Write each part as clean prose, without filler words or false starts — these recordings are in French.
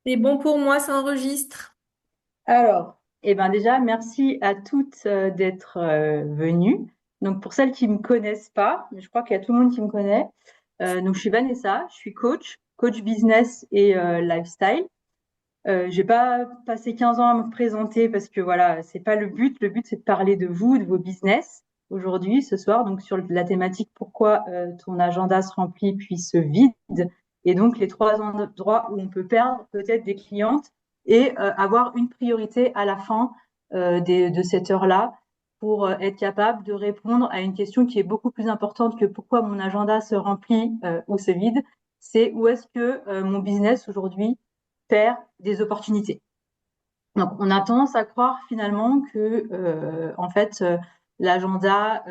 C'est bon pour moi, ça enregistre. Alors, déjà, merci à toutes d'être venues. Donc, pour celles qui me connaissent pas, mais je crois qu'il y a tout le monde qui me connaît. Donc, je suis Vanessa, je suis coach business et lifestyle. J'ai pas passé 15 ans à me présenter parce que voilà, c'est pas le but. Le but, c'est de parler de vous, de vos business aujourd'hui, ce soir, donc sur la thématique pourquoi ton agenda se remplit puis se vide. Et donc, les trois endroits où on peut perdre peut-être des clientes et avoir une priorité à la fin de cette heure-là pour être capable de répondre à une question qui est beaucoup plus importante que pourquoi mon agenda se remplit ou se vide. C'est où est-ce que mon business aujourd'hui perd des opportunités. Donc, on a tendance à croire finalement que, en fait, l'agenda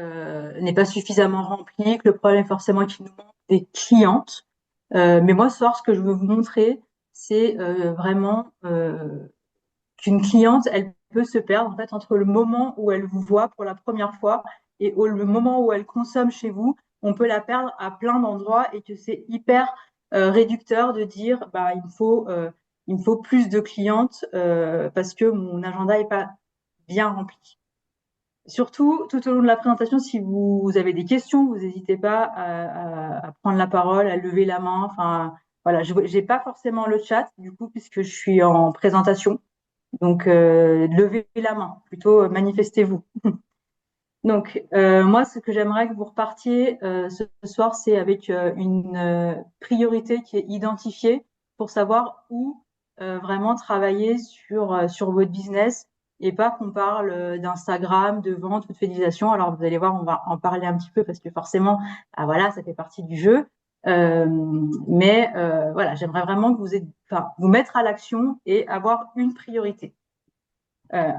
n'est pas suffisamment rempli, que le problème forcément qu'il nous manque des clientes. Mais moi, ce soir, ce que je veux vous montrer, c'est vraiment qu'une cliente, elle peut se perdre en fait entre le moment où elle vous voit pour la première fois et le moment où elle consomme chez vous. On peut la perdre à plein d'endroits et que c'est hyper réducteur de dire bah il me faut plus de clientes parce que mon agenda est pas bien rempli. Surtout, tout au long de la présentation, si vous avez des questions, vous n'hésitez pas à prendre la parole, à lever la main. Enfin, voilà, je n'ai pas forcément le chat, du coup, puisque je suis en présentation. Donc, levez la main, plutôt manifestez-vous. Donc, moi, ce que j'aimerais que vous repartiez ce soir, c'est avec une priorité qui est identifiée pour savoir où vraiment travailler sur votre business et pas qu'on parle d'Instagram, de vente ou de fidélisation. Alors, vous allez voir, on va en parler un petit peu parce que forcément, ah, voilà, ça fait partie du jeu. Euh, mais voilà, j'aimerais vraiment que enfin, vous mettre à l'action et avoir une priorité.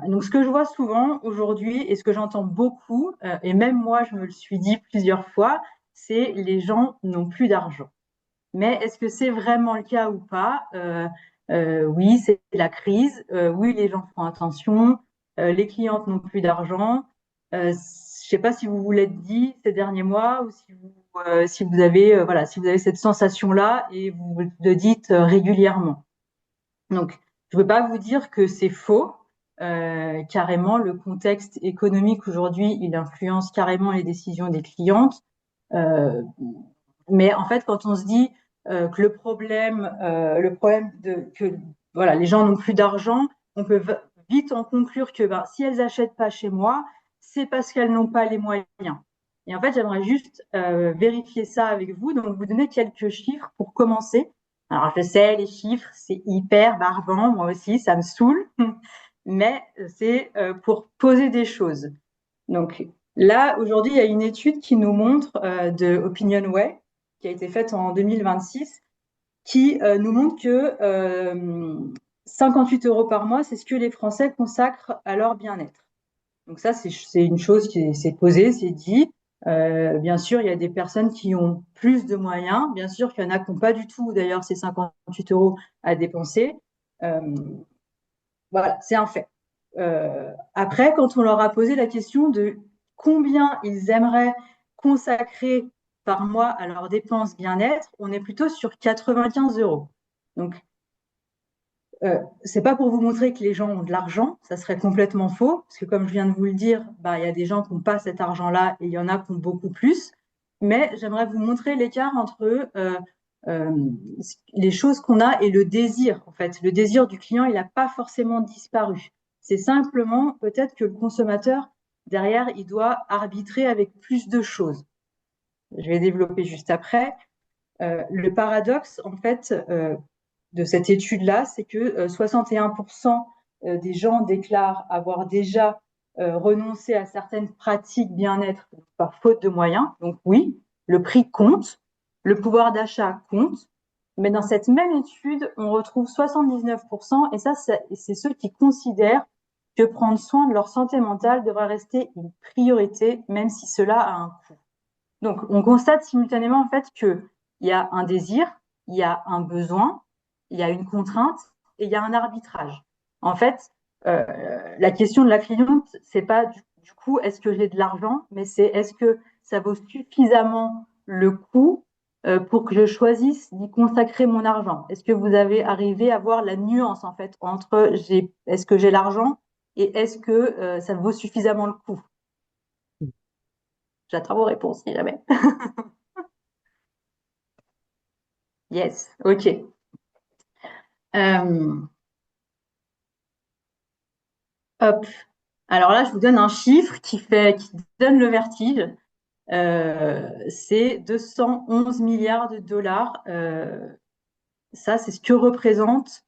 Donc, ce que je vois souvent aujourd'hui et ce que j'entends beaucoup, et même moi, je me le suis dit plusieurs fois, c'est les gens n'ont plus d'argent. Mais est-ce que c'est vraiment le cas ou pas Oui, c'est la crise. Oui, les gens font attention. Les clientes n'ont plus d'argent. Je ne sais pas si vous vous l'êtes dit ces derniers mois ou si vous avez, voilà, si vous avez cette sensation-là et vous le dites régulièrement. Donc, je ne veux pas vous dire que c'est faux. Carrément, le contexte économique aujourd'hui, il influence carrément les décisions des clientes. Euh, mais en fait, quand on se dit que le problème que voilà, les gens n'ont plus d'argent, on peut vite en conclure que ben, si elles n'achètent pas chez moi, c'est parce qu'elles n'ont pas les moyens. Et en fait, j'aimerais juste vérifier ça avec vous, donc vous donner quelques chiffres pour commencer. Alors, je sais, les chiffres, c'est hyper barbant, moi aussi, ça me saoule, mais c'est pour poser des choses. Donc là, aujourd'hui, il y a une étude qui nous montre de Opinionway, qui a été faite en 2026, qui nous montre que 58 euros par mois, c'est ce que les Français consacrent à leur bien-être. Donc ça, c'est une chose qui s'est posée, c'est dit. Bien sûr, il y a des personnes qui ont plus de moyens. Bien sûr qu'il y en a qui n'ont pas du tout, d'ailleurs, ces 58 euros à dépenser. Euh, voilà, c'est un fait. Après, quand on leur a posé la question de combien ils aimeraient consacrer par mois à leurs dépenses bien-être, on est plutôt sur 95 euros. Donc, c'est pas pour vous montrer que les gens ont de l'argent, ça serait complètement faux, parce que comme je viens de vous le dire, bah, il y a des gens qui n'ont pas cet argent-là et il y en a qui ont beaucoup plus. Mais j'aimerais vous montrer l'écart entre euh, les choses qu'on a et le désir. En fait, le désir du client, il n'a pas forcément disparu. C'est simplement peut-être que le consommateur, derrière, il doit arbitrer avec plus de choses. Je vais développer juste après. Le paradoxe, en fait, de cette étude-là, c'est que 61% des gens déclarent avoir déjà renoncé à certaines pratiques bien-être par faute de moyens. Donc oui, le prix compte, le pouvoir d'achat compte, mais dans cette même étude, on retrouve 79%, et ça, c'est ceux qui considèrent que prendre soin de leur santé mentale devrait rester une priorité, même si cela a un coût. Donc, on constate simultanément en fait qu'il y a un désir, il y a un besoin, il y a une contrainte et il y a un arbitrage. En fait, la question de la cliente, c'est pas du coup est-ce que j'ai de l'argent, mais c'est est-ce que ça vaut suffisamment le coût pour que je choisisse d'y consacrer mon argent? Est-ce que vous avez arrivé à voir la nuance en fait entre est-ce que j'ai l'argent et est-ce que ça vaut suffisamment le coup? J'attends vos réponses si jamais. Yes, ok. Euh, hop. Alors là, je vous donne un chiffre qui donne le vertige. C'est 211 milliards de dollars. Ça, c'est ce que représente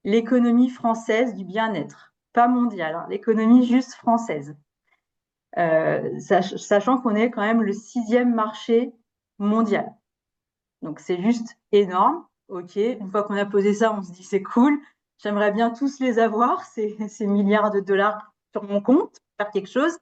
l'économie française du bien-être, pas mondiale, hein, l'économie juste française. Sachant qu'on est quand même le 6e marché mondial. Donc c'est juste énorme. Ok, une fois qu'on a posé ça, on se dit c'est cool. J'aimerais bien tous les avoir, ces milliards de dollars sur mon compte, faire quelque chose.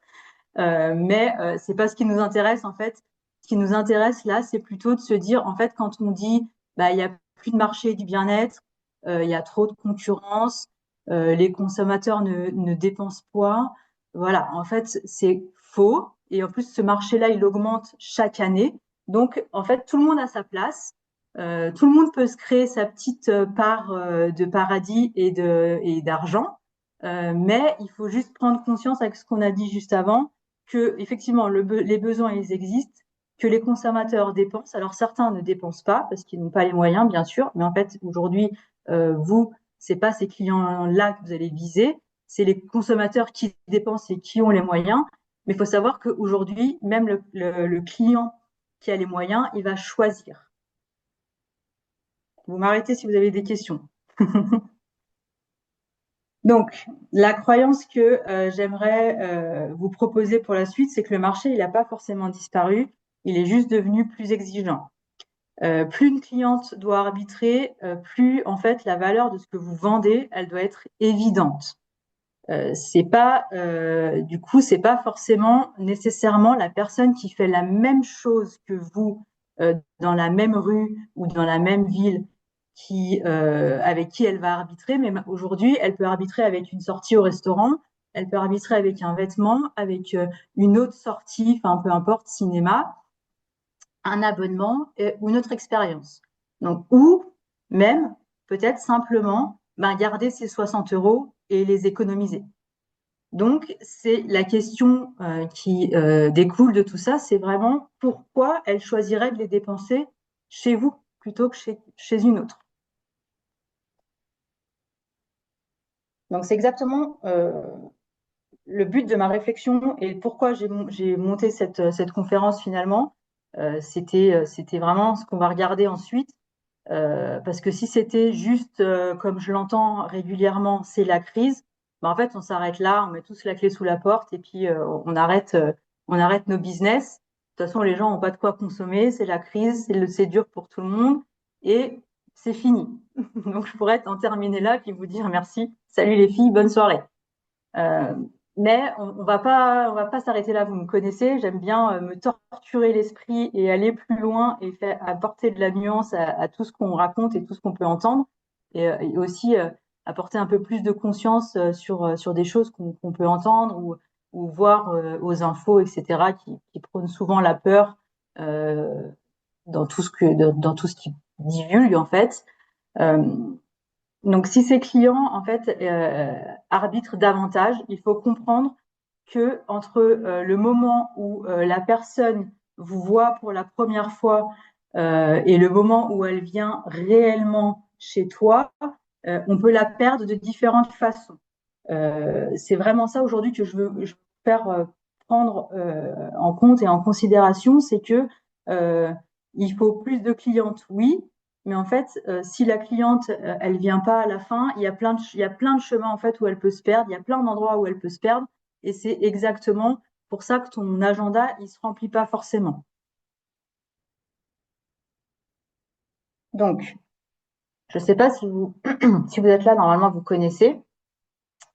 Mais c'est pas ce qui nous intéresse en fait. Ce qui nous intéresse là, c'est plutôt de se dire en fait quand on dit bah il y a plus de marché du bien-être, il y a trop de concurrence, les consommateurs ne dépensent pas. Voilà, en fait c'est faux. Et en plus ce marché-là, il augmente chaque année. Donc en fait tout le monde a sa place. Tout le monde peut se créer sa petite part de paradis et d'argent. Mais il faut juste prendre conscience avec ce qu'on a dit juste avant que effectivement les besoins ils existent, que les consommateurs dépensent. Alors certains ne dépensent pas parce qu'ils n'ont pas les moyens, bien sûr, mais en fait aujourd'hui vous c'est pas ces clients-là que vous allez viser, c'est les consommateurs qui dépensent et qui ont les moyens. Mais il faut savoir qu'aujourd'hui même le client qui a les moyens, il va choisir. Vous m'arrêtez si vous avez des questions. Donc, la croyance que j'aimerais vous proposer pour la suite, c'est que le marché, il n'a pas forcément disparu, il est juste devenu plus exigeant. Plus une cliente doit arbitrer, plus en fait la valeur de ce que vous vendez, elle doit être évidente. C'est pas, du coup, c'est pas forcément nécessairement la personne qui fait la même chose que vous dans la même rue ou dans la même ville avec qui elle va arbitrer. Mais aujourd'hui, elle peut arbitrer avec une sortie au restaurant, elle peut arbitrer avec un vêtement, avec une autre sortie, enfin peu importe, cinéma, un abonnement ou une autre expérience. Donc, ou même peut-être simplement garder ces 60 euros et les économiser. Donc, c'est la question qui découle de tout ça, c'est vraiment pourquoi elle choisirait de les dépenser chez vous plutôt que chez une autre. Donc, c'est exactement le but de ma réflexion et pourquoi j'ai monté cette conférence finalement. C'était vraiment ce qu'on va regarder ensuite. Parce que si c'était juste, comme je l'entends régulièrement, c'est la crise, en fait, on s'arrête là, on met tous la clé sous la porte et puis on arrête nos business. De toute façon, les gens n'ont pas de quoi consommer, c'est la crise, c'est dur pour tout le monde et c'est fini. Donc, je pourrais en terminer là puis vous dire merci, salut les filles, bonne soirée. Euh, mais on va pas s'arrêter là. Vous me connaissez, j'aime bien me torturer l'esprit et aller plus loin et apporter de la nuance à tout ce qu'on raconte et tout ce qu'on peut entendre, et aussi apporter un peu plus de conscience sur des choses qu'on peut entendre ou voir aux infos, etc., qui prônent souvent la peur euh, dans tout ce qui divulgue en fait. Euh, donc, si ces clients, en fait, arbitrent davantage, il faut comprendre que entre le moment où la personne vous voit pour la première fois et le moment où elle vient réellement chez toi, on peut la perdre de différentes façons. C'est vraiment ça aujourd'hui que je veux faire prendre en compte et en considération, c'est que euh, il faut plus de clientes, oui, mais en fait, si la cliente elle vient pas à la fin, il y a plein de chemins en fait où elle peut se perdre, il y a plein d'endroits où elle peut se perdre, et c'est exactement pour ça que ton agenda il se remplit pas forcément. Donc, je sais pas si vous si vous êtes là, normalement vous connaissez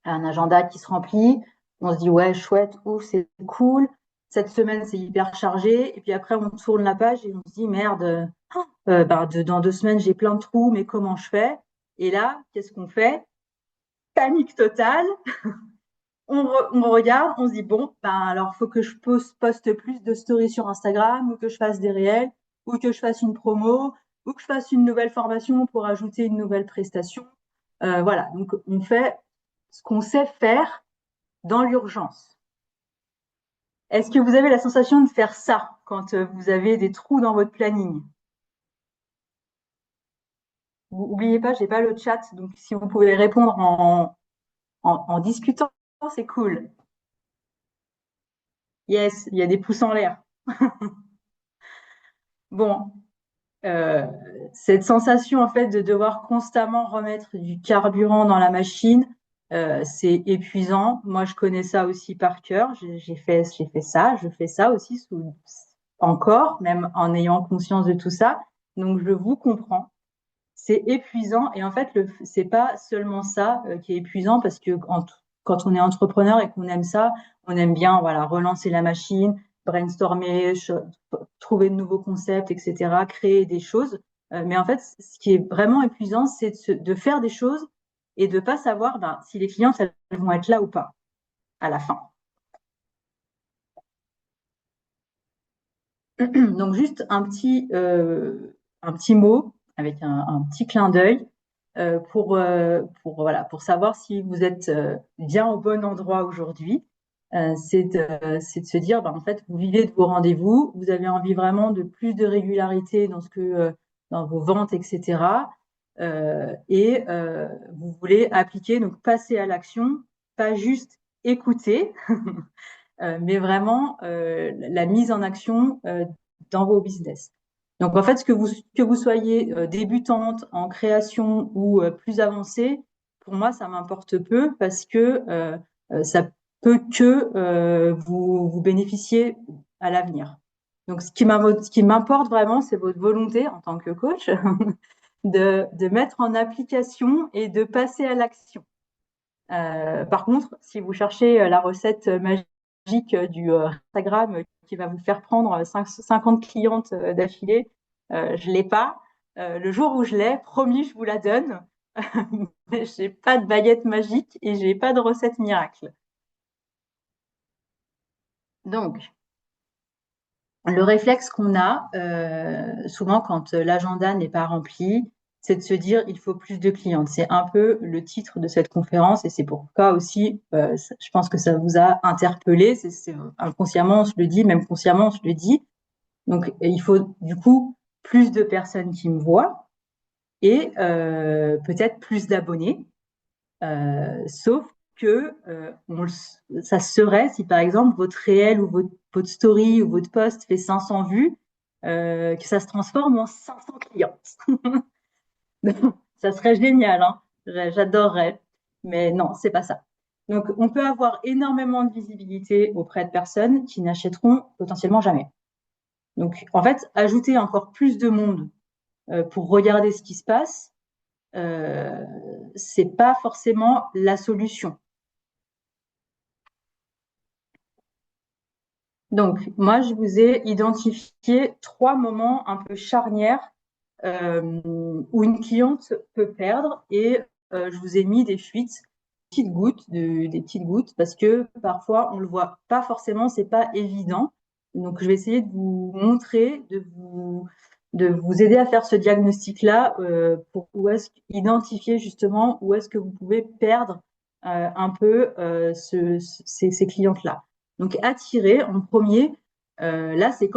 un agenda qui se remplit. On se dit ouais, chouette, ouf, c'est cool. Cette semaine, c'est hyper chargé. Et puis après, on tourne la page et on se dit merde, dans 2 semaines, j'ai plein de trous, mais comment je fais? Et là, qu'est-ce qu'on fait? Panique totale. On regarde, on se dit bon, alors faut que je poste plus de stories sur Instagram ou que je fasse des réels ou que je fasse une promo, ou que je fasse une nouvelle formation pour ajouter une nouvelle prestation. Voilà, donc on fait ce qu'on sait faire dans l'urgence. Est-ce que vous avez la sensation de faire ça quand vous avez des trous dans votre planning? N'oubliez pas, j'ai pas le chat, donc si vous pouvez répondre en discutant, c'est cool. Yes, il y a des pouces en l'air. Bon, euh, cette sensation en fait de devoir constamment remettre du carburant dans la machine, c'est épuisant. Moi, je connais ça aussi par cœur. J'ai fait ça, je fais ça aussi encore, même en ayant conscience de tout ça. Donc, je vous comprends. C'est épuisant et en fait, c'est pas seulement ça qui est épuisant parce que quand on est entrepreneur et qu'on aime ça, on aime bien voilà relancer la machine, brainstormer, trouver de nouveaux concepts, etc., créer des choses. Mais en fait, ce qui est vraiment épuisant, c'est de faire des choses et de pas savoir ben, si les clients elles vont être là ou pas à la fin. Donc juste un petit mot avec un petit clin d'œil voilà, pour savoir si vous êtes bien au bon endroit aujourd'hui. C'est de se dire, ben, en fait, vous vivez de vos rendez-vous, vous avez envie vraiment de plus de régularité dans vos ventes, etc. Vous voulez appliquer, donc passer à l'action, pas juste écouter, mais vraiment la mise en action dans vos business. Donc en fait, que vous soyez débutante en création ou plus avancée, pour moi, ça m'importe peu parce que ça peut que vous bénéficier à l'avenir. Donc ce qui m'importe vraiment, c'est votre volonté en tant que coach de mettre en application et de passer à l'action. Par contre, si vous cherchez la recette magique du Instagram qui va vous faire prendre 50 clientes d'affilée, je l'ai pas. Le jour où je l'ai, promis, je vous la donne. Mais j'ai pas de baguette magique et j'ai pas de recette miracle. Donc, le réflexe qu'on a souvent quand l'agenda n'est pas rempli, c'est de se dire il faut plus de clientes. C'est un peu le titre de cette conférence et c'est pourquoi aussi je pense que ça vous a interpellé. Inconsciemment on se le dit, même consciemment on se le dit. Donc il faut du coup plus de personnes qui me voient et peut-être plus d'abonnés. Sauf que ça serait si par exemple votre réel ou votre story ou votre post fait 500 vues, que ça se transforme en 500 clients. Ça serait génial, hein. J'adorerais. Mais non, c'est pas ça. Donc, on peut avoir énormément de visibilité auprès de personnes qui n'achèteront potentiellement jamais. Donc, en fait, ajouter encore plus de monde pour regarder ce qui se passe, c'est pas forcément la solution. Donc, moi, je vous ai identifié 3 moments un peu charnières où une cliente peut perdre et je vous ai mis des fuites, des petites gouttes, parce que parfois on le voit pas forcément, c'est pas évident. Donc, je vais essayer de vous montrer, de vous aider à faire ce diagnostic-là pour identifier justement où est-ce que vous pouvez perdre un peu ces clientes-là. Donc, attirer en premier, là, c'est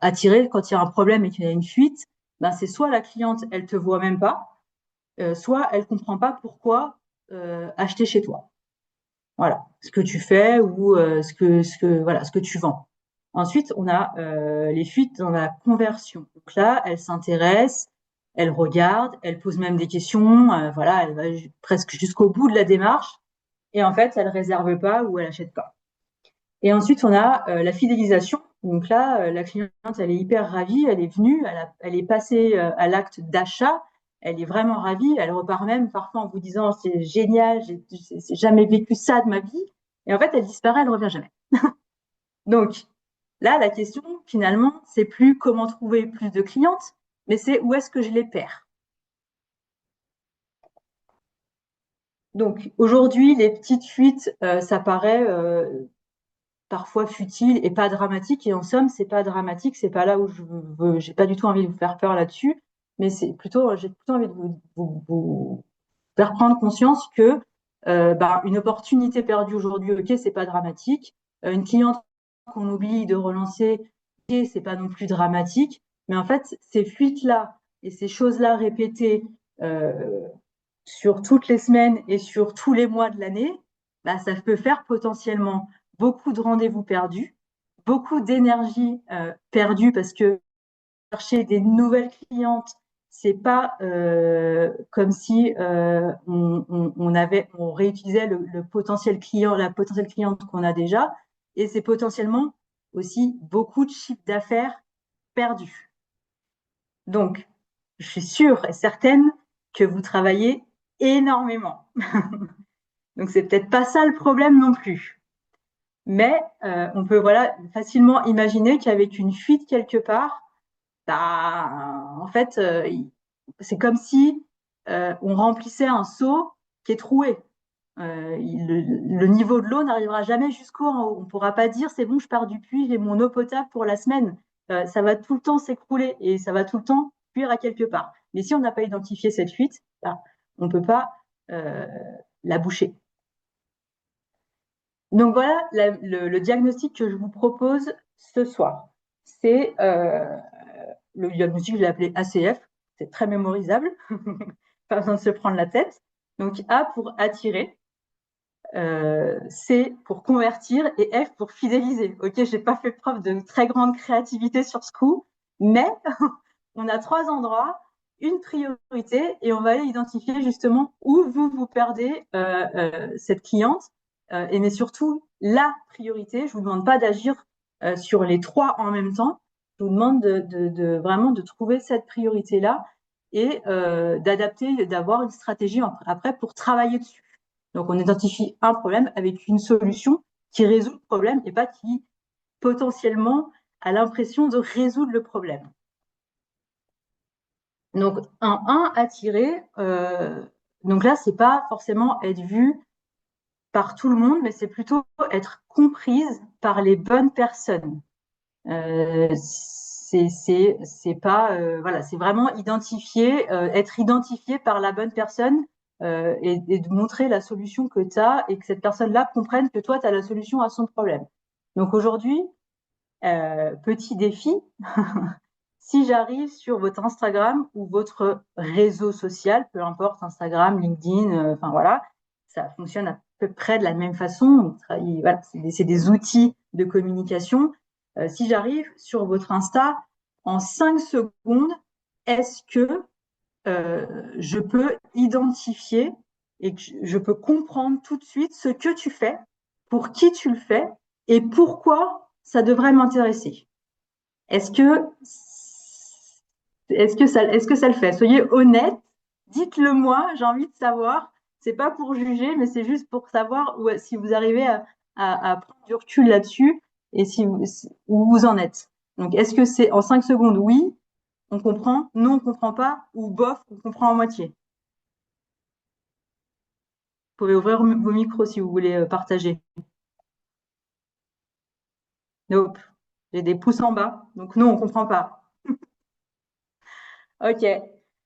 attirer quand il y a un problème et qu'il y a une fuite, ben, c'est soit la cliente, elle te voit même pas, soit elle comprend pas pourquoi acheter chez toi. Voilà, ce que tu fais ou voilà, ce que tu vends. Ensuite, on a les fuites dans la conversion. Donc là, elle s'intéresse, elle regarde, elle pose même des questions, voilà, elle va presque jusqu'au bout de la démarche et en fait, elle réserve pas ou elle achète pas. Et ensuite, on a la fidélisation. Donc là, la cliente, elle est hyper ravie, elle est venue, elle est passée à l'acte d'achat, elle est vraiment ravie, elle repart même parfois en vous disant c'est génial, j'ai jamais vécu ça de ma vie. Et en fait, elle disparaît, elle revient jamais. Donc là, la question finalement, c'est plus comment trouver plus de clientes, mais c'est où est-ce que je les perds. Donc aujourd'hui, les petites fuites, ça paraît parfois futile et pas dramatique. Et en somme, c'est pas dramatique, c'est pas là où j'ai pas du tout envie de vous faire peur là-dessus, mais j'ai plutôt envie de vous faire prendre conscience que une opportunité perdue aujourd'hui, ok, c'est pas dramatique. Une cliente qu'on oublie de relancer, ok, c'est pas non plus dramatique. Mais en fait, ces fuites-là et ces choses-là répétées sur toutes les semaines et sur tous les mois de l'année, bah, ça peut faire potentiellement beaucoup de rendez-vous perdus, beaucoup d'énergie perdue parce que chercher des nouvelles clientes, c'est pas comme si on réutilisait le potentiel client, la potentielle cliente qu'on a déjà, et c'est potentiellement aussi beaucoup de chiffre d'affaires perdu. Donc, je suis sûre et certaine que vous travaillez énormément. Donc, c'est peut-être pas ça le problème non plus. Mais on peut voilà facilement imaginer qu'avec une fuite quelque part, en fait, c'est comme si on remplissait un seau qui est troué. Le niveau de l'eau n'arrivera jamais jusqu'au en haut. On ne pourra pas dire c'est bon, je pars du puits, j'ai mon eau potable pour la semaine. Ça va tout le temps s'écrouler et ça va tout le temps fuir à quelque part. Mais si on n'a pas identifié cette fuite, on ne peut pas euh, la boucher. Donc voilà le diagnostic que je vous propose ce soir. C'est le diagnostic, je l'ai appelé ACF, c'est très mémorisable, pas besoin de se prendre la tête. Donc A pour attirer, C pour convertir et F pour fidéliser. Ok, j'ai pas fait preuve de très grande créativité sur ce coup, mais on a 3 endroits, une priorité et on va aller identifier justement où vous perdez cette cliente, et mais surtout la priorité. Je vous demande pas d'agir sur les 3 en même temps. Je vous demande vraiment de trouver cette priorité-là et d'adapter, d'avoir une stratégie après pour travailler dessus. Donc, on identifie un problème avec une solution qui résout le problème et pas qui potentiellement a l'impression de résoudre le problème. Donc, un 1 attiré, donc là, c'est pas forcément être vu par tout le monde, mais c'est plutôt être comprise par les bonnes personnes. C'est pas voilà, c'est vraiment identifier, être identifié par la bonne personne et de montrer la solution que tu as et que cette personne-là comprenne que toi, tu as la solution à son problème. Donc aujourd'hui, petit défi, si j'arrive sur votre Instagram ou votre réseau social, peu importe, Instagram, LinkedIn, enfin voilà, ça fonctionne à peu près de la même façon. Voilà, c'est des outils de communication. Si j'arrive sur votre Insta, en 5 secondes, est-ce que je peux identifier et que je peux comprendre tout de suite ce que tu fais, pour qui tu le fais et pourquoi ça devrait m'intéresser? Est-ce que est-ce que ça le fait? Soyez honnête, dites-le moi, j'ai envie de savoir. C'est pas pour juger, mais c'est juste pour savoir si vous arrivez à prendre du recul là-dessus et où vous en êtes. Donc, est-ce que c'est en 5 secondes, oui, on comprend, non, on comprend pas, ou bof, on comprend à moitié? Vous pouvez ouvrir vos micros si vous voulez partager. Nope. J'ai des pouces en bas, donc non, on comprend pas. Ok.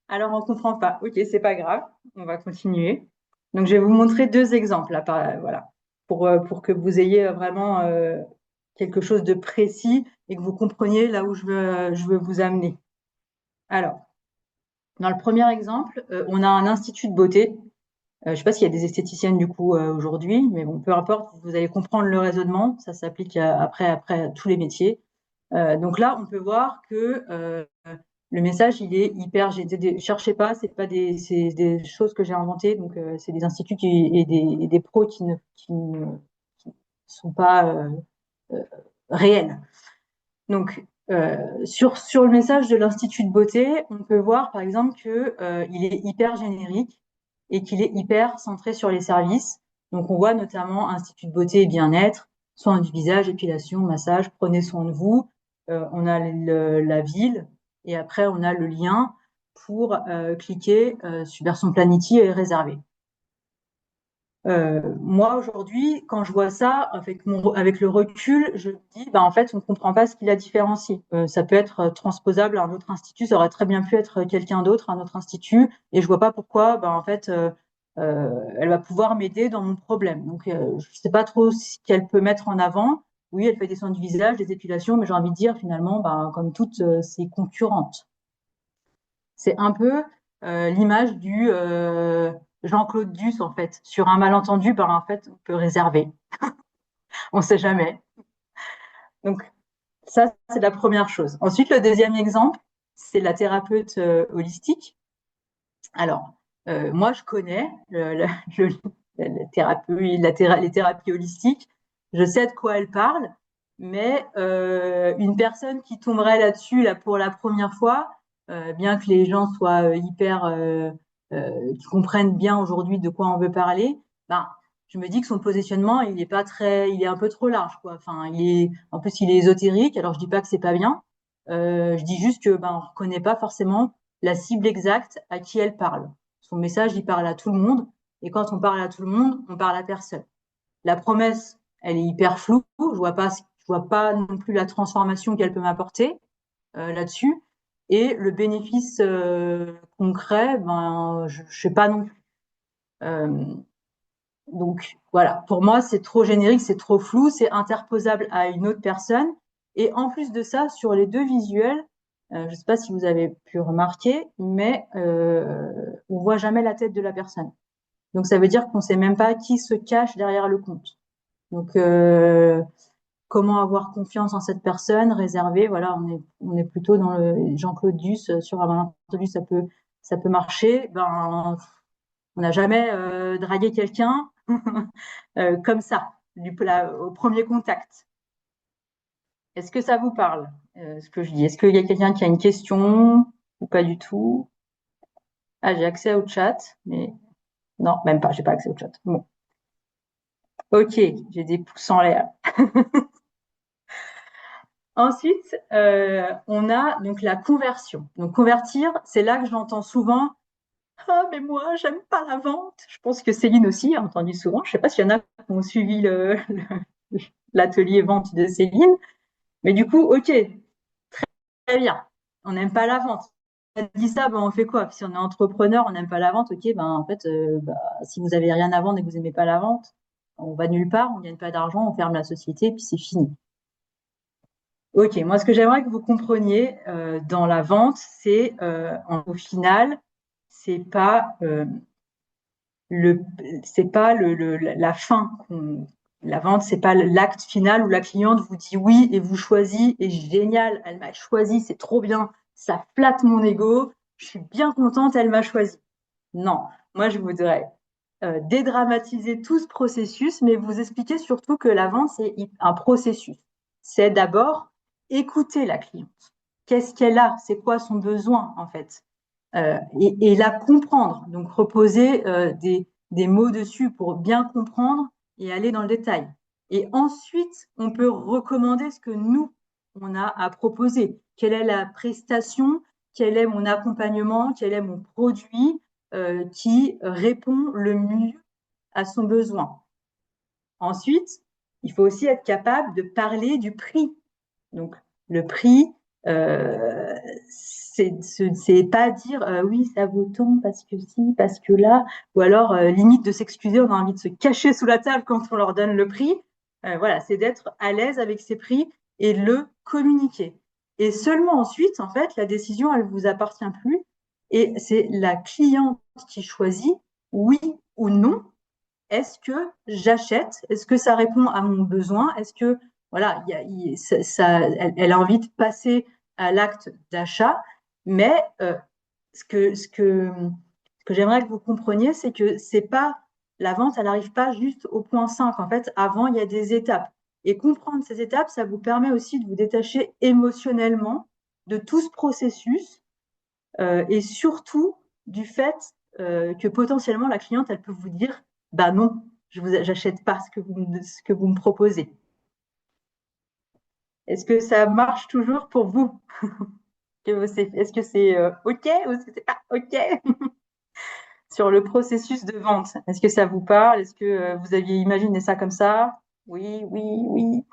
Alors, on ne comprend pas. Ok, c'est pas grave. On va continuer. Donc, je vais vous montrer 2 exemples là, voilà, pour que vous ayez vraiment quelque chose de précis et que vous compreniez là où je veux vous amener. Alors, dans le premier exemple, on a un institut de beauté. Je ne sais pas s'il y a des esthéticiennes du coup aujourd'hui, mais bon, peu importe, vous allez comprendre le raisonnement. Ça s'applique après à tous les métiers. Donc là, on peut voir que le message, il est hyper. Cherchez pas, c'est pas c'est des choses que j'ai inventées. Donc c'est des instituts et des pros qui ne sont pas réels. Donc sur le message de l'Institut de beauté, on peut voir par exemple que il est hyper générique et qu'il est hyper centré sur les services. Donc on voit notamment Institut de beauté et bien-être, soins du visage, épilation, massage, prenez soin de vous. On a la ville et après on a le lien pour cliquer sur son Planity et réserver. Moi, aujourd'hui, quand je vois ça, avec le recul, je me dis, bah, en fait, on ne comprend pas ce qui la différencie. Ça peut être transposable à un autre institut, ça aurait très bien pu être quelqu'un d'autre, un autre institut, et je vois pas pourquoi, bah, en fait, elle va pouvoir m'aider dans mon problème. Donc, je sais pas trop ce qu'elle peut mettre en avant. Oui, elle fait des soins du visage, des épilations, mais j'ai envie de dire, finalement, bah, comme toutes ses concurrentes. C'est un peu l'image du Jean-Claude Duss, en fait. Sur un malentendu, ben, en fait, on peut réserver. On ne sait jamais. Donc, ça, c'est la première chose. Ensuite, le deuxième exemple, c'est la thérapeute holistique. Alors, moi, je connais les thérapies holistiques. Je sais de quoi elle parle, mais une personne qui tomberait là-dessus là, pour la première fois, bien que les gens soient qui comprennent bien aujourd'hui de quoi on veut parler, ben, je me dis que son positionnement, il est pas très, il est un peu trop large, quoi. Enfin, en plus, il est ésotérique. Alors, je dis pas que c'est pas bien. Je dis juste que ben, on reconnaît pas forcément la cible exacte à qui elle parle. Son message, il parle à tout le monde. Et quand on parle à tout le monde, on parle à personne. La promesse, elle est hyper floue. Je vois pas non plus la transformation qu'elle peut m'apporter là-dessus. Et le bénéfice concret, ben, je sais pas non plus. Euh, donc voilà, pour moi, c'est trop générique, c'est trop flou, c'est interposable à une autre personne. Et en plus de ça, sur les deux visuels, je ne sais pas si vous avez pu remarquer, mais on voit jamais la tête de la personne. Donc ça veut dire qu'on sait même pas qui se cache derrière le compte. Donc comment avoir confiance en cette personne, réserver, voilà, on est plutôt dans le Jean-Claude Duss sur un malentendu, ça peut marcher. Ben on n'a jamais dragué quelqu'un comme ça, au premier contact. Est-ce que ça vous parle, ce que je dis? Est-ce qu'il y a quelqu'un qui a une question ou pas du tout? Ah, j'ai accès au chat, mais non, même pas, j'ai pas accès au chat. Bon, ok, j'ai des pouces en l'air. Ensuite, on a donc la conversion. Donc convertir, c'est là que j'entends souvent. Ah, mais moi, j'aime pas la vente. Je pense que Céline aussi a entendu souvent. Je sais pas s'il y en a qui ont suivi l'atelier vente de Céline. Mais du coup, ok, très bien. On n'aime pas la vente. On dit ça, ben on fait quoi? Si on est entrepreneur, on n'aime pas la vente, ok, ben en fait, bah, si vous avez rien à vendre et que vous n'aimez pas la vente, on va nulle part, on gagne pas d'argent, on ferme la société, puis c'est fini. Ok, moi ce que j'aimerais que vous compreniez dans la vente, c'est au final, c'est pas le, c'est pas la fin. La vente, c'est pas l'acte final où la cliente vous dit oui et vous choisit et génial, elle m'a choisi, c'est trop bien, ça flatte mon ego, je suis bien contente, elle m'a choisi. Non, moi je voudrais dédramatiser tout ce processus, mais vous expliquer surtout que la vente, c'est un processus. C'est d'abord écouter la cliente. Qu'est-ce qu'elle a? C'est quoi son besoin en fait? Et la comprendre. Donc reposer des mots dessus pour bien comprendre et aller dans le détail. Et ensuite, on peut recommander ce que nous, on a à proposer. Quelle est la prestation? Quel est mon accompagnement? Quel est mon produit qui répond le mieux à son besoin? Ensuite, il faut aussi être capable de parler du prix. Donc, le prix, euh, c'est pas dire oui, ça vaut tant parce que si, parce que là, ou alors limite de s'excuser, on a envie de se cacher sous la table quand on leur donne le prix. Voilà, c'est d'être à l'aise avec ces prix et de le communiquer. Et seulement ensuite, en fait, la décision, elle vous appartient plus et c'est la cliente qui choisit oui ou non. Est-ce que j'achète? Est-ce que ça répond à mon besoin? Est-ce que voilà, elle a envie de passer à l'acte d'achat, mais ce que j'aimerais que vous compreniez, c'est que c'est pas la vente, elle n'arrive pas juste au point 5. En fait, avant, il y a des étapes. Et comprendre ces étapes, ça vous permet aussi de vous détacher émotionnellement de tout ce processus et surtout du fait que potentiellement la cliente, elle peut vous dire, bah non, j'achète pas ce que vous me proposez. Est-ce que ça marche toujours pour vous? Est-ce que c'est OK ou est-ce que c'est pas OK? sur le processus de vente. Est-ce que ça vous parle? Est-ce que vous aviez imaginé ça comme ça? Oui, oui, oui.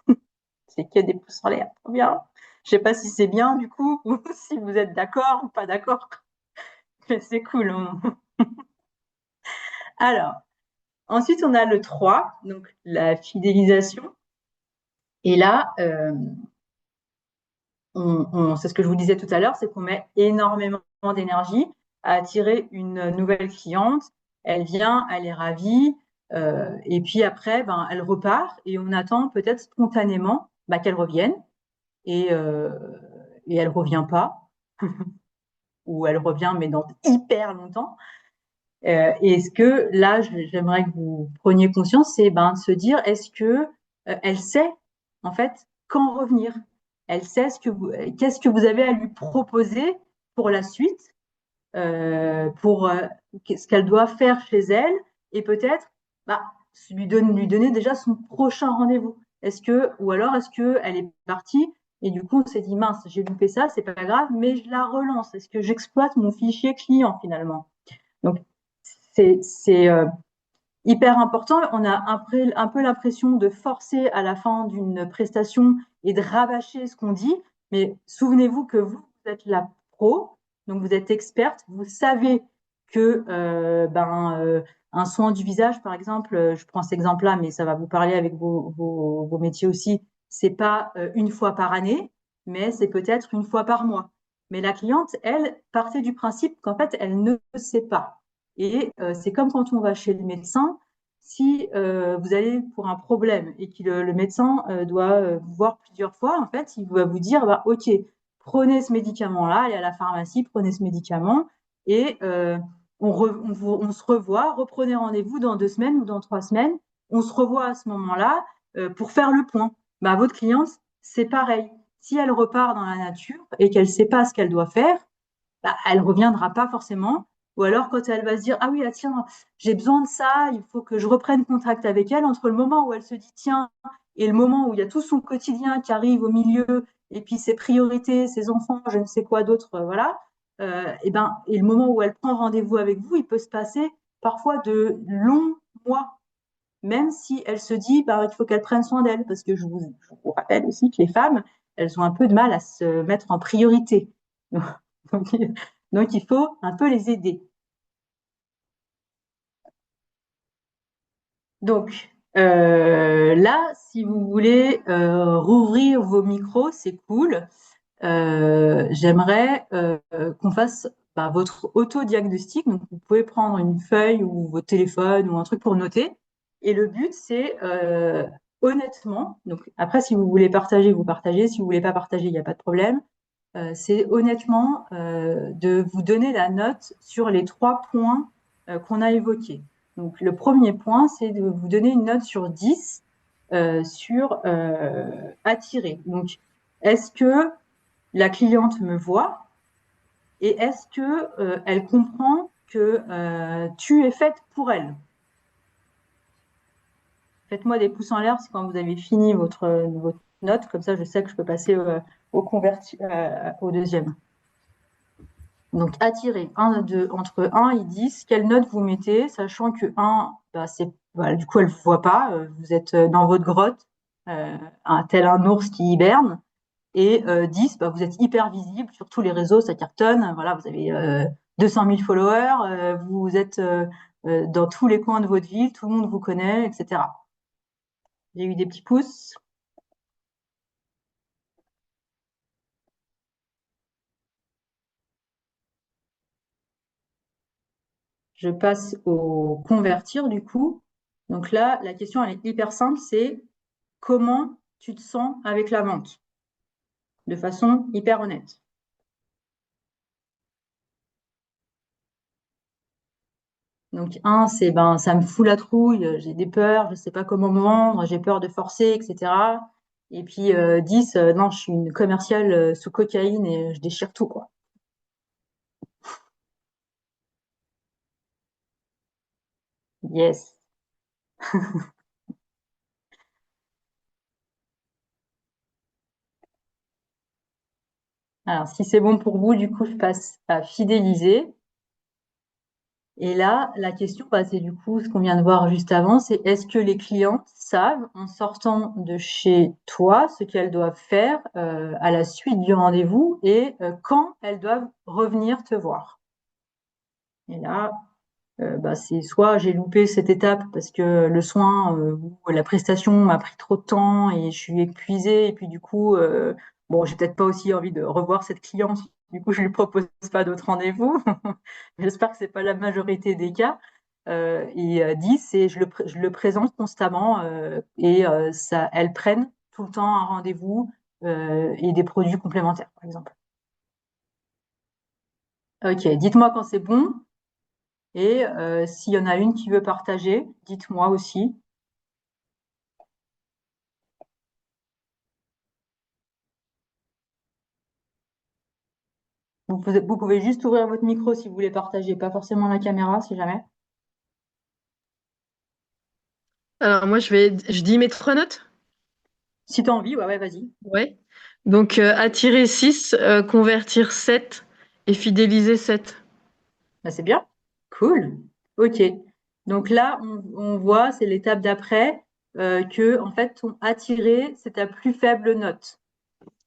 C'est qu'il y a des pouces en l'air. Trop bien. Je sais pas si c'est bien du coup ou si vous êtes d'accord ou pas d'accord. Mais c'est cool. Alors, ensuite, on a le 3, donc la fidélisation. Et là, c'est ce que je vous disais tout à l'heure, c'est qu'on met énormément d'énergie à attirer une nouvelle cliente. Elle vient, elle est ravie, et puis après, ben, elle repart et on attend peut-être spontanément qu'elle revienne et, euh, et elle revient pas, ou elle revient mais dans hyper longtemps. Et ce que là, j'aimerais que vous preniez conscience, c'est ben, de se dire, est-ce que elle sait en fait quand revenir? Elle sait qu'est-ce que vous avez à lui proposer pour la suite, pour ce qu'elle doit faire chez elle, et peut-être bah, lui donner déjà son prochain rendez-vous. Est-ce que, ou alors est-ce que elle est partie et du coup on s'est dit mince, j'ai loupé ça, c'est pas grave, mais je la relance. Est-ce que j'exploite mon fichier client finalement? Donc c'est hyper important. On a un peu l'impression de forcer à la fin d'une prestation et de rabâcher ce qu'on dit. Mais souvenez-vous que vous êtes la pro, donc vous êtes experte, vous savez que un soin du visage, par exemple, je prends cet exemple-là, mais ça va vous parler avec vos métiers aussi, c'est pas une fois par année, mais c'est peut-être une fois par mois. Mais la cliente, elle, partait du principe qu'en fait, elle ne sait pas. Et c'est comme quand on va chez le médecin, si vous allez pour un problème et que le médecin doit vous voir plusieurs fois, en fait, il va vous dire, bah, OK, prenez ce médicament-là, allez à la pharmacie, prenez ce médicament et on se revoit, reprenez rendez-vous dans 2 semaines ou dans 3 semaines. On se revoit à ce moment-là pour faire le point. Bah, votre cliente, c'est pareil. Si elle repart dans la nature et qu'elle ne sait pas ce qu'elle doit faire, bah, elle reviendra pas forcément. Ou alors quand elle va se dire, ah oui, ah, tiens, j'ai besoin de ça, il faut que je reprenne contact avec elle, entre le moment où elle se dit, tiens, et le moment où il y a tout son quotidien qui arrive au milieu, et puis ses priorités, ses enfants, je ne sais quoi d'autre, voilà, et le moment où elle prend rendez-vous avec vous, il peut se passer parfois de longs mois, même si elle se dit, bah, il faut qu'elle prenne soin d'elle, parce que je vous rappelle aussi que les femmes, elles ont un peu de mal à se mettre en priorité. Donc, donc, il faut un peu les aider. Donc, là, si vous voulez rouvrir vos micros, c'est cool. J'aimerais qu'on fasse votre autodiagnostic. Donc, vous pouvez prendre une feuille ou votre téléphone ou un truc pour noter. Et le but, c'est honnêtement, donc après, si vous voulez partager, vous partagez. Si vous voulez pas partager, il n'y a pas de problème. C'est honnêtement de vous donner la note sur les 3 points qu'on a évoqués. Donc, le premier point, c'est de vous donner une note sur 10 sur attirer. Donc, est-ce que la cliente me voit et est-ce que elle comprend que tu es faite pour elle? Faites-moi des pouces en l'air, c'est quand vous avez fini votre note, comme ça je sais que je peux passer au deuxième. Donc, attirer entre 1 et 10, quelle note vous mettez, sachant que 1, du coup, elle ne vous voit pas, vous êtes dans votre grotte, tel un ours qui hiberne, et 10, vous êtes hyper visible sur tous les réseaux, ça cartonne, voilà, vous avez 200 000 followers, vous êtes dans tous les coins de votre ville, tout le monde vous connaît, etc. J'ai eu des petits pouces. Je passe au convertir du coup. Donc là, la question elle est hyper simple, c'est comment tu te sens avec la vente? De façon hyper honnête. Donc c'est ça me fout la trouille, j'ai des peurs, je ne sais pas comment me vendre, j'ai peur de forcer, etc. Et puis 10, non, je suis une commerciale sous cocaïne et je déchire tout, quoi. Yes. Alors si c'est bon pour vous, du coup, je passe à fidéliser. Et là, la question, bah, c'est du coup ce qu'on vient de voir juste avant, c'est est-ce que les clientes savent, en sortant de chez toi, ce qu'elles doivent faire à la suite du rendez-vous et quand elles doivent revenir te voir. Et là, bah, c'est soit j'ai loupé cette étape parce que le soin ou la prestation m'a pris trop de temps et je suis épuisée et puis du coup, bon, j'ai peut-être pas aussi envie de revoir cette cliente. Du coup, je lui propose pas d'autres rendez-vous. J'espère que c'est pas la majorité des cas. Et 10, c'est je le présente constamment et ça, elles prennent tout le temps un rendez-vous et des produits complémentaires, par exemple. Ok, dites-moi quand c'est bon. Et s'il y en a une qui veut partager, dites-moi aussi. Vous pouvez juste ouvrir votre micro si vous voulez partager, pas forcément la caméra si jamais. Alors moi, je dis mes trois notes. Si tu as envie, ouais, ouais, vas-y. Ouais. Donc, attirer 6, convertir 7 et fidéliser 7. Bah, c'est bien. Cool. Ok. Donc là, on voit, c'est l'étape d'après, que en fait, ton attiré, c'est ta plus faible note.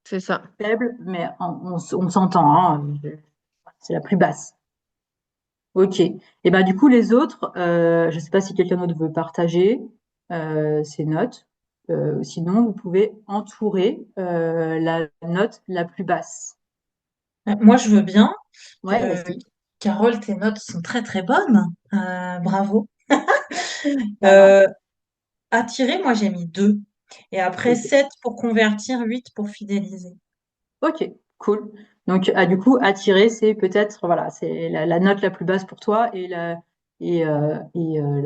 C'est ça. Faible, mais on s'entend, hein, c'est la plus basse. Ok. Et ben du coup, les autres, je ne sais pas si quelqu'un d'autre veut partager ces notes. Sinon, vous pouvez entourer la note la plus basse. Moi, je veux bien. Ouais, Euh, vas-y. Carole, tes notes sont très très bonnes. Bravo. Ça marche. Euh, Attirer, moi j'ai mis 2. Et après Ok. 7 pour convertir, 8 pour fidéliser. Ok, cool. Donc, du coup, attirer, c'est peut-être, voilà, c'est la note la plus basse pour toi et la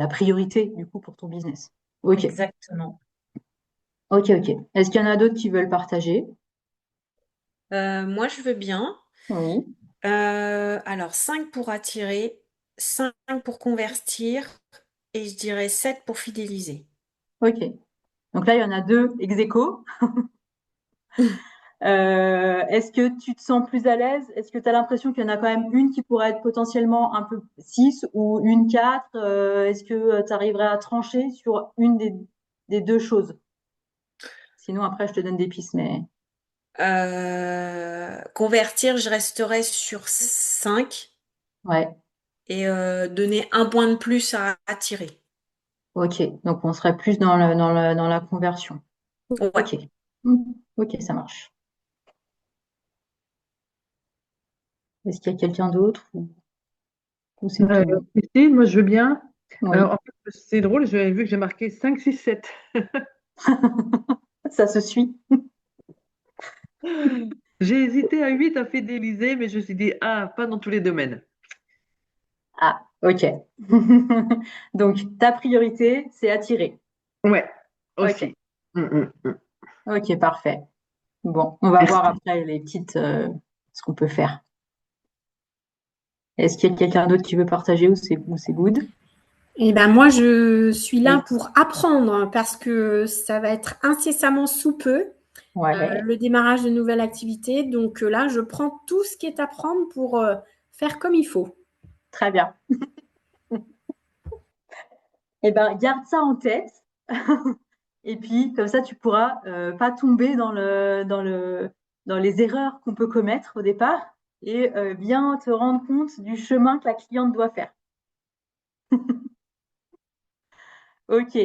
priorité, du coup, pour ton business. Ok, Exactement. ok, ok. Est-ce qu'il y en a d'autres qui veulent partager? Moi, je veux bien. Oui. Alors, 5 pour attirer, 5 pour convertir et je dirais 7 pour fidéliser. Ok. Donc là, il y en a deux ex aequo. Est-ce que tu te sens plus à l'aise? Est-ce que tu as l'impression qu'il y en a quand même une qui pourrait être potentiellement un peu 6 ou une 4? Est-ce que tu arriverais à trancher sur une des deux choses? Sinon, après, je te donne des pistes, mais Convertir, je resterai sur 5 ouais, et donner un point de plus à attirer. ok. Donc, on serait plus dans la conversion. Ouais. Ok. Mhm. Ok, ça marche. Est-ce qu'il y a quelqu'un d'autre ou c'est Euh, tout? Ici, moi, je veux bien. Oui, Alors, en fait, c'est drôle, j'ai vu que j'ai marqué 5, 6, 7. ça se suit. J'ai hésité à 8 à fidéliser, mais je me suis dit, ah, pas dans tous les domaines. Ah, ok. Donc, ta priorité, c'est attirer. Ouais, Ok. aussi. Mm. Ok, parfait. Bon, on va voir Merci. après les petites, ce qu'on peut faire. Est-ce qu'il y a quelqu'un d'autre qui veut partager ou c'est good? Et ben moi, je suis là Oui. pour apprendre parce que ça va être incessamment sous peu Ouais, le démarrage de nouvelles activités. Donc là, je prends tout ce qui est à prendre pour faire comme il faut. très bien. Eh ben, garde ça en tête. Et puis, comme ça, tu pourras pas tomber dans les erreurs qu'on peut commettre au départ et bien te rendre compte du chemin que la cliente doit faire. Ok.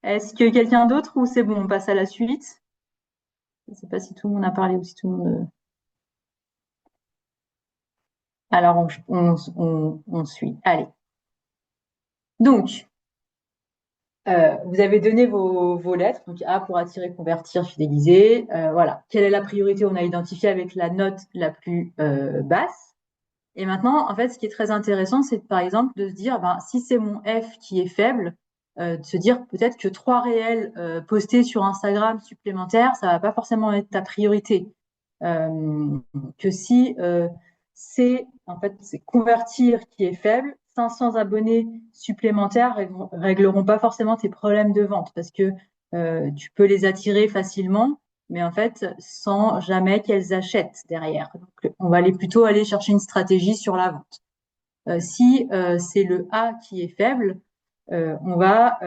Est-ce que quelqu'un d'autre ou c'est bon, on passe à la suite? Je ne sais pas si tout le monde a parlé ou si tout le monde. Alors, on suit. Allez. Donc, vous avez donné vos lettres. Donc, A pour attirer, convertir, fidéliser. Voilà. Quelle est la priorité? On a identifié avec la note la plus basse. Et maintenant, en fait, ce qui est très intéressant, c'est par exemple de se dire, ben, si c'est mon F qui est faible, de se dire peut-être que 3 réels postés sur Instagram supplémentaires, ça va pas forcément être ta priorité. Que si c'est en fait c'est convertir qui est faible, 500 abonnés supplémentaires régleront pas forcément tes problèmes de vente parce que tu peux les attirer facilement, mais en fait sans jamais qu'elles achètent derrière. Donc on va plutôt aller chercher une stratégie sur la vente. Si c'est le A qui est faible, on va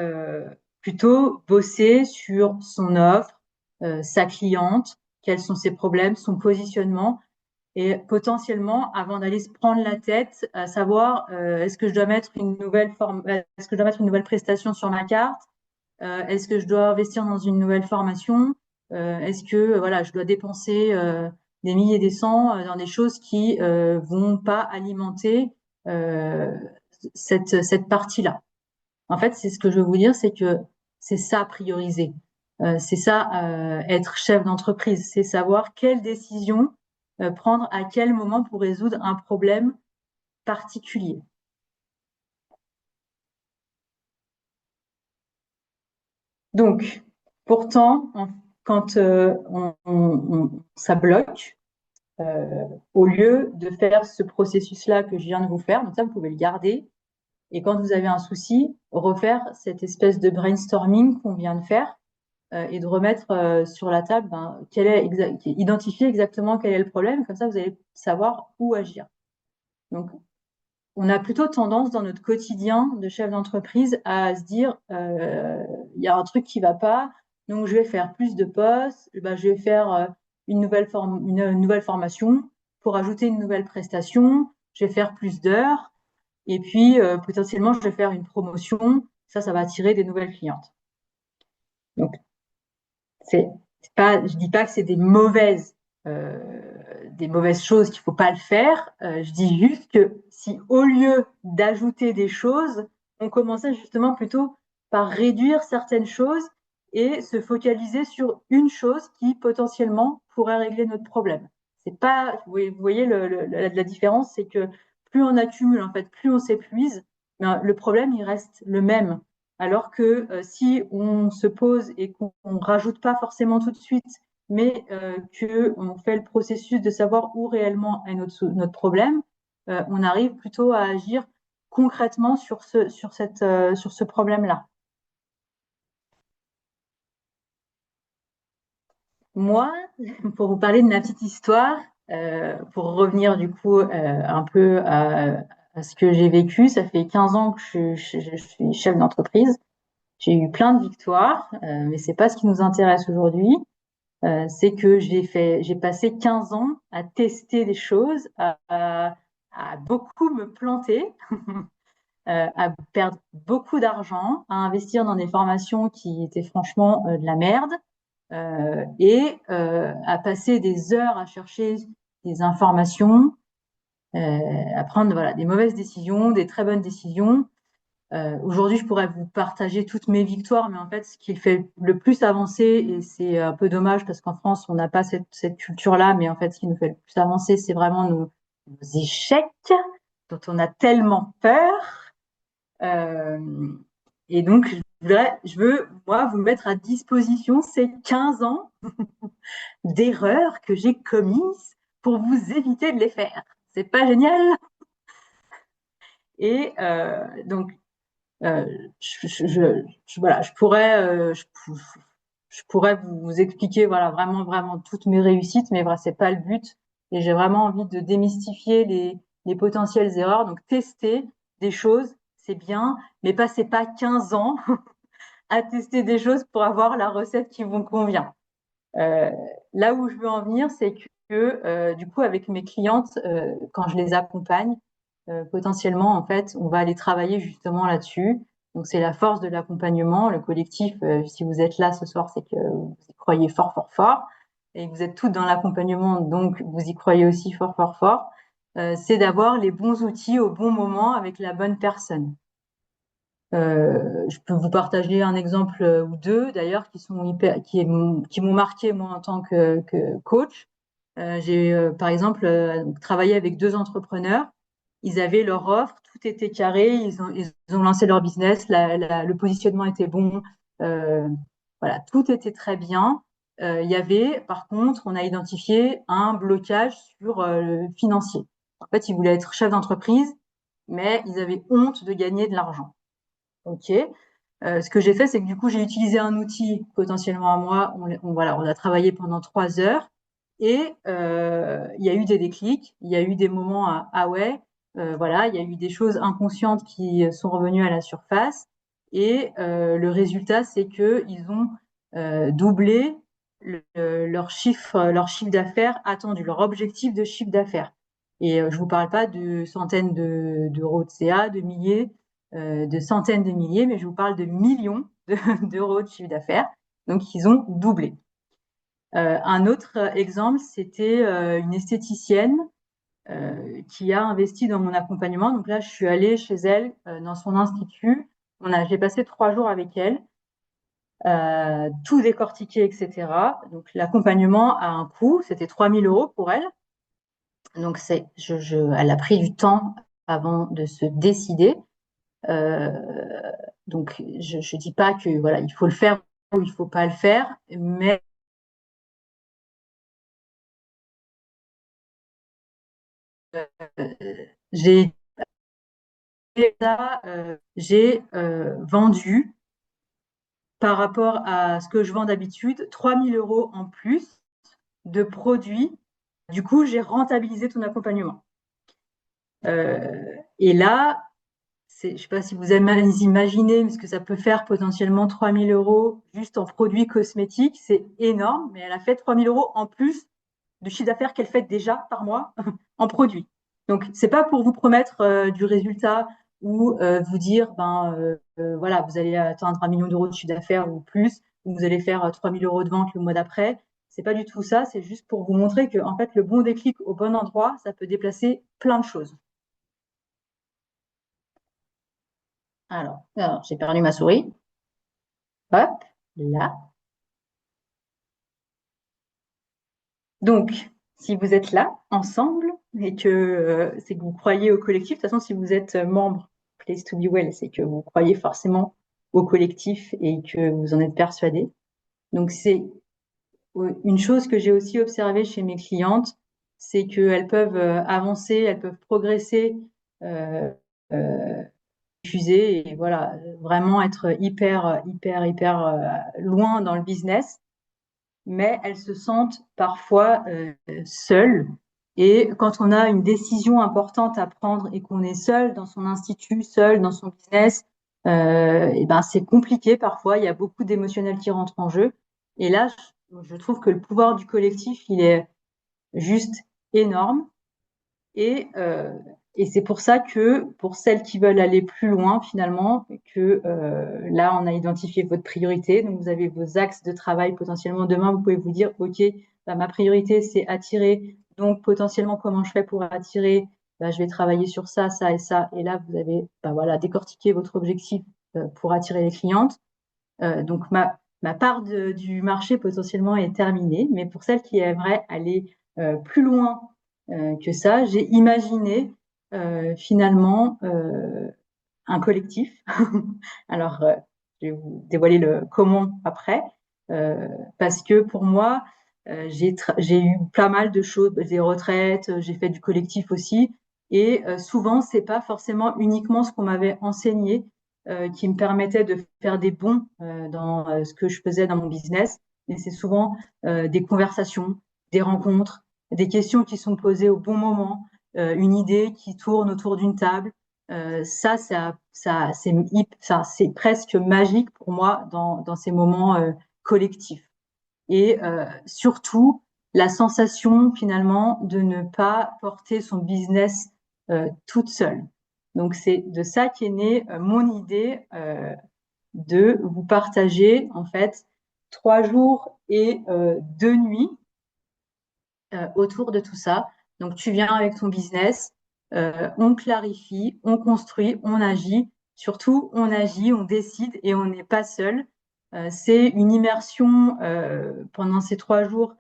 plutôt bosser sur son offre, sa cliente, quels sont ses problèmes, son positionnement, et potentiellement, avant d'aller se prendre la tête à savoir est-ce que je dois mettre est-ce que je dois mettre une nouvelle prestation sur ma carte, est-ce que je dois investir dans une nouvelle formation, est-ce que voilà, je dois dépenser des milliers et des cents dans des choses qui vont pas alimenter euh, cette partie-là. En fait, c'est ce que je veux vous dire, c'est que c'est ça prioriser. C'est ça être chef d'entreprise, c'est savoir quelle décision prendre à quel moment pour résoudre un problème particulier. Donc, pourtant, quand ça bloque, au lieu de faire ce processus-là que je viens de vous faire, donc ça, vous pouvez le garder. Et quand vous avez un souci, refaire cette espèce de brainstorming qu'on vient de faire et de remettre sur la table identifier exactement quel est le problème. Comme ça, vous allez savoir où agir. Donc, on a plutôt tendance dans notre quotidien de chef d'entreprise à se dire il y a un truc qui va pas, donc je vais faire plus de postes, je vais faire une nouvelle formation pour ajouter une nouvelle prestation, je vais faire plus d'heures et puis potentiellement je vais faire une promotion, ça va attirer des nouvelles clientes. Donc je dis pas que c'est des mauvaises choses qu'il faut pas le faire. Je dis juste que si au lieu d'ajouter des choses, on commençait justement plutôt par réduire certaines choses et se focaliser sur une chose qui potentiellement pourrait régler notre problème. C'est pas, vous voyez la différence, c'est que plus on accumule, en fait, plus on s'épuise, mais le problème il reste le même. Alors que si on se pose et qu'on rajoute pas forcément tout de suite, mais qu'on fait le processus de savoir où réellement est notre problème, on arrive plutôt à agir concrètement sur ce problème-là. Moi, pour vous parler de ma petite histoire, pour revenir du coup un peu à ce que j'ai vécu, ça fait 15 ans que je suis chef d'entreprise. J'ai eu plein de victoires, mais c'est pas ce qui nous intéresse aujourd'hui. C'est que j'ai passé 15 ans à tester des choses, à beaucoup me planter, à perdre beaucoup d'argent, à investir dans des formations qui étaient franchement de la merde, et à passer des heures à chercher des informations, à prendre voilà, des mauvaises décisions, des très bonnes décisions. Aujourd'hui, je pourrais vous partager toutes mes victoires, mais en fait, ce qui fait le plus avancer, et c'est un peu dommage parce qu'en France, on n'a pas cette culture-là, mais en fait, ce qui nous fait le plus avancer, c'est vraiment nos échecs dont on a tellement peur. Et donc, je veux, moi, vous mettre à disposition ces 15 ans d'erreurs que j'ai commises pour vous éviter de les faire. C'est pas génial? Et donc, voilà, je pourrais vous expliquer voilà vraiment toutes mes réussites, mais voilà, c'est pas le but. Et j'ai vraiment envie de démystifier les potentielles erreurs. Donc tester des choses, c'est bien, mais passez pas 15 ans à tester des choses pour avoir la recette qui vous convient. Euh, Là où je veux en venir, c'est que du coup, avec mes clientes, quand je les accompagne, potentiellement, en fait, on va aller travailler justement là-dessus. Donc, c'est la force de l'accompagnement. Le collectif, si vous êtes là ce soir, c'est que vous y croyez fort, fort, fort. Et que vous êtes toutes dans l'accompagnement, donc vous y croyez aussi fort, fort, fort. C'est d'avoir les bons outils au bon moment avec la bonne personne. Je peux vous partager un exemple ou deux d'ailleurs qui m'ont marqué moi en tant que coach. J'ai par exemple travaillé avec deux entrepreneurs. Ils avaient leur offre, tout était carré, ils ont lancé leur business, le positionnement était bon, voilà, tout était très bien. Il y avait, par contre, on a identifié un blocage sur le financier. En fait, ils voulaient être chefs d'entreprise, mais ils avaient honte de gagner de l'argent. Ok. Ce que j'ai fait, c'est que du coup, j'ai utilisé un outil potentiellement à moi. Voilà, on a travaillé pendant 3 heures et il y a eu des déclics. Il y a eu des moments ah ouais, voilà, il y a eu des choses inconscientes qui sont revenues à la surface. Et le résultat, c'est qu'ils ont doublé leur chiffre d'affaires attendu, leur objectif de chiffre d'affaires. Et je vous parle pas de centaines d'euros de CA, de milliers, de centaines de milliers, mais je vous parle de millions d'euros de chiffre d'affaires. Donc, ils ont doublé. Un autre exemple, c'était une esthéticienne qui a investi dans mon accompagnement. Donc là, je suis allée chez elle dans son institut. J'ai passé 3 jours avec elle, tout décortiquer, etc. Donc l'accompagnement a un coût, c'était 3 000 euros pour elle. Donc elle a pris du temps avant de se décider. Donc je dis pas que voilà, il faut le faire ou il faut pas le faire, mais j'ai vendu par rapport à ce que je vends d'habitude 3 000 euros en plus de produits. Du coup, j'ai rentabilisé ton accompagnement. Et là, je ne sais pas si vous imaginez ce que ça peut faire potentiellement 3 000 euros juste en produits cosmétiques. C'est énorme, mais elle a fait 3 000 euros en plus du chiffre d'affaires qu'elle fait déjà par mois en produits. Donc, c'est pas pour vous promettre du résultat ou vous dire, voilà, vous allez atteindre 1 million d'euros de chiffre d'affaires ou plus, ou vous allez faire 3 000 euros de vente le mois d'après. C'est pas du tout ça. C'est juste pour vous montrer que, en fait, le bon déclic au bon endroit, ça peut déplacer plein de choses. Alors j'ai perdu ma souris. Hop, là. Donc, si vous êtes là, ensemble, et que c'est que vous croyez au collectif, de toute façon, si vous êtes membre Place to Be Well, c'est que vous croyez forcément au collectif et que vous en êtes persuadé. Donc, c'est une chose que j'ai aussi observée chez mes clientes, c'est qu'elles peuvent avancer, elles peuvent progresser, diffuser et voilà, vraiment être hyper loin dans le business, mais elles se sentent parfois seules. Et quand on a une décision importante à prendre et qu'on est seul dans son institut, seul dans son business, et ben c'est compliqué parfois. Il y a beaucoup d'émotionnel qui rentrent en jeu. Et là, je trouve que le pouvoir du collectif, il est juste énorme. Et c'est pour ça que pour celles qui veulent aller plus loin, finalement, que là, on a identifié votre priorité. Donc, vous avez vos axes de travail. Potentiellement, demain, vous pouvez vous dire, OK, ma priorité, c'est attirer. Donc, potentiellement, comment je fais pour attirer? Je vais travailler sur ça, ça et ça. Et là, vous avez voilà, décortiqué votre objectif pour attirer les clientes. Donc, ma part du marché potentiellement est terminée. Mais pour celles qui aimeraient aller plus loin que ça, j'ai imaginé finalement un collectif. Alors, je vais vous dévoiler le comment après, parce que pour moi, j'ai eu pas mal de choses, des retraites, j'ai fait du collectif aussi, et souvent, c'est pas forcément uniquement ce qu'on m'avait enseigné qui me permettait de faire des bons dans ce que je faisais dans mon business, mais c'est souvent des conversations, des rencontres, des questions qui sont posées au bon moment, une idée qui tourne autour d'une table. C'est presque magique pour moi dans ces moments collectifs. Et surtout, la sensation finalement de ne pas porter son business toute seule. Donc c'est de ça qu'est née mon idée de vous partager en fait 3 jours et 2 nuits autour de tout ça. Donc, tu viens avec ton business, on clarifie, on construit, on agit. Surtout, on agit, on décide et on n'est pas seul. C'est une immersion pendant ces 3 jours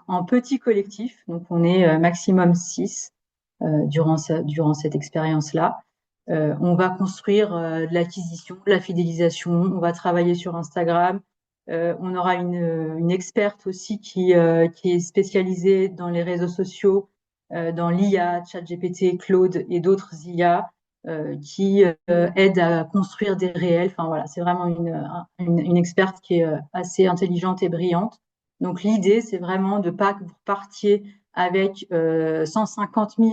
en petit collectif. Donc, on est maximum 6 durant cette expérience-là. On va construire de l'acquisition, de la fidélisation, on va travailler sur Instagram. On aura une experte aussi qui est spécialisée dans les réseaux sociaux, dans l'IA, ChatGPT, Claude et d'autres IA qui aident à construire des réels. Enfin voilà, c'est vraiment une experte qui est assez intelligente et brillante. Donc l'idée, c'est vraiment de pas que vous partiez avec 150 000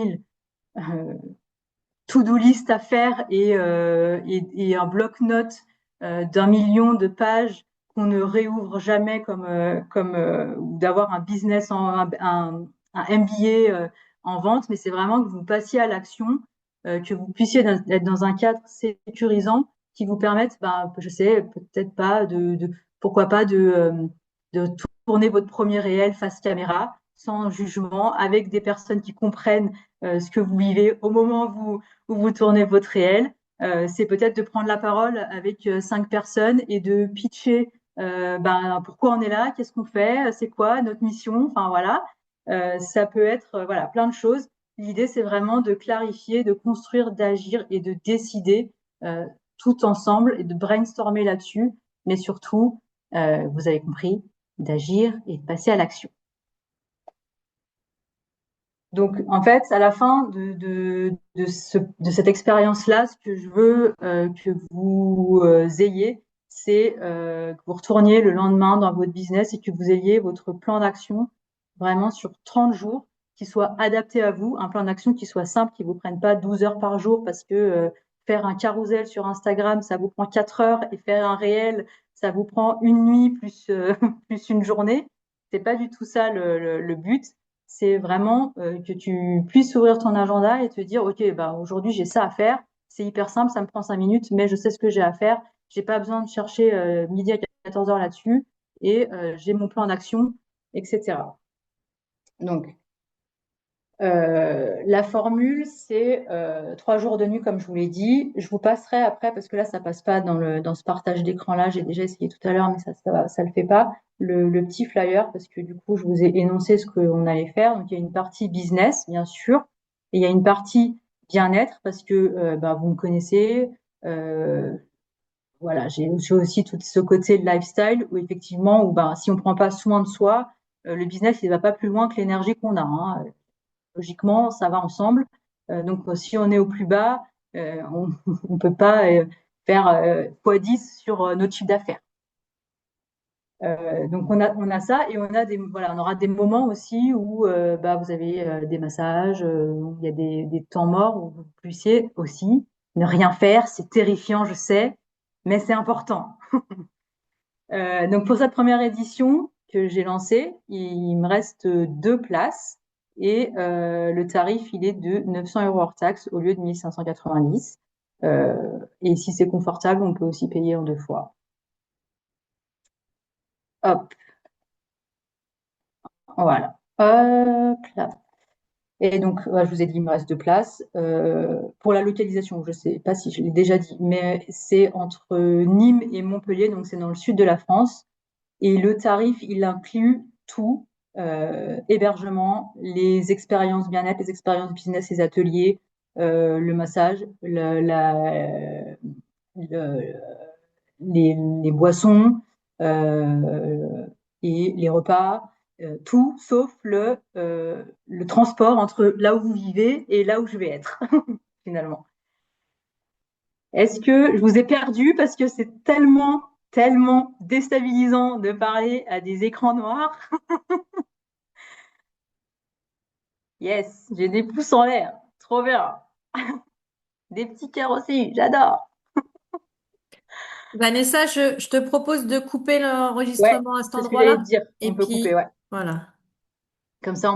to-do list à faire et un bloc-notes d'1 million de pages qu'on ne réouvre jamais ou d'avoir un business, un MBA en vente, mais c'est vraiment que vous passiez à l'action, que vous puissiez être dans un cadre sécurisant qui vous permette, je sais, peut-être pas pourquoi pas de tourner votre premier réel face caméra, sans jugement, avec des personnes qui comprennent ce que vous vivez au moment où vous tournez votre réel. C'est peut-être de prendre la parole avec 5 personnes et de pitcher pourquoi on est là, qu'est-ce qu'on fait, c'est quoi notre mission, enfin voilà. Ça peut être voilà plein de choses. L'idée, c'est vraiment de clarifier, de construire, d'agir et de décider tout ensemble et de brainstormer là-dessus, mais surtout, vous avez compris, d'agir et de passer à l'action. Donc, en fait, à la fin de cette expérience-là, ce que je veux que vous ayez, c'est que vous retourniez le lendemain dans votre business et que vous ayez votre plan d'action vraiment sur 30 jours qui soit adapté à vous, un plan d'action qui soit simple, qui vous prenne pas 12 heures par jour parce que faire un carrousel sur Instagram, ça vous prend 4 heures et faire un réel, ça vous prend une nuit plus, plus une journée. C'est pas du tout ça le but. C'est vraiment que tu puisses ouvrir ton agenda et te dire, OK, aujourd'hui, j'ai ça à faire. C'est hyper simple, ça me prend 5 minutes, mais je sais ce que j'ai à faire. J'ai pas besoin de chercher midi à 14 heures là-dessus et j'ai mon plan d'action, etc. Donc, la formule, c'est 3 jours de nuit, comme je vous l'ai dit. Je vous passerai après, parce que là, ça passe pas dans ce partage d'écran-là. J'ai déjà essayé tout à l'heure, mais ça le fait pas. Le petit flyer, parce que du coup, je vous ai énoncé ce qu'on allait faire. Donc, il y a une partie business, bien sûr, et il y a une partie bien-être, parce que vous me connaissez. Voilà, j'ai aussi tout ce côté de lifestyle où effectivement, si on prend pas soin de soi, le business, il va pas plus loin que l'énergie qu'on a, hein. Logiquement, ça va ensemble. Donc, si on est au plus bas, on ne peut pas faire x10 sur notre chiffre d'affaires. Donc, on a ça et on aura des moments aussi où vous avez des massages, où il y a des temps morts où vous puissiez aussi ne rien faire. C'est terrifiant, je sais, mais c'est important. Donc, pour cette première édition que j'ai lancée, il me reste 2 places. Et le tarif, il est de 900 € hors taxe au lieu de 1590. Et si c'est confortable, on peut aussi payer en 2 fois. Hop, voilà. Hop là. Et donc, je vous ai dit, il me reste 2 places. Pour la localisation, je ne sais pas si je l'ai déjà dit, mais c'est entre Nîmes et Montpellier, donc c'est dans le sud de la France. Et le tarif, il inclut tout, hébergement, les expériences bien-être, les expériences business, les ateliers, le massage, les boissons et les repas, tout sauf le transport entre là où vous vivez et là où je vais être, finalement. Est-ce que je vous ai perdu parce que c'est tellement déstabilisant de parler à des écrans noirs? Yes, j'ai des pouces en l'air. Trop bien. Des petits cœurs aussi, j'adore. Vanessa, je te propose de couper Ouais, l'enregistrement à cet c'est ce que j'allais te endroit-là. dire. Et On peut couper, puis, ouais. voilà. Comme ça,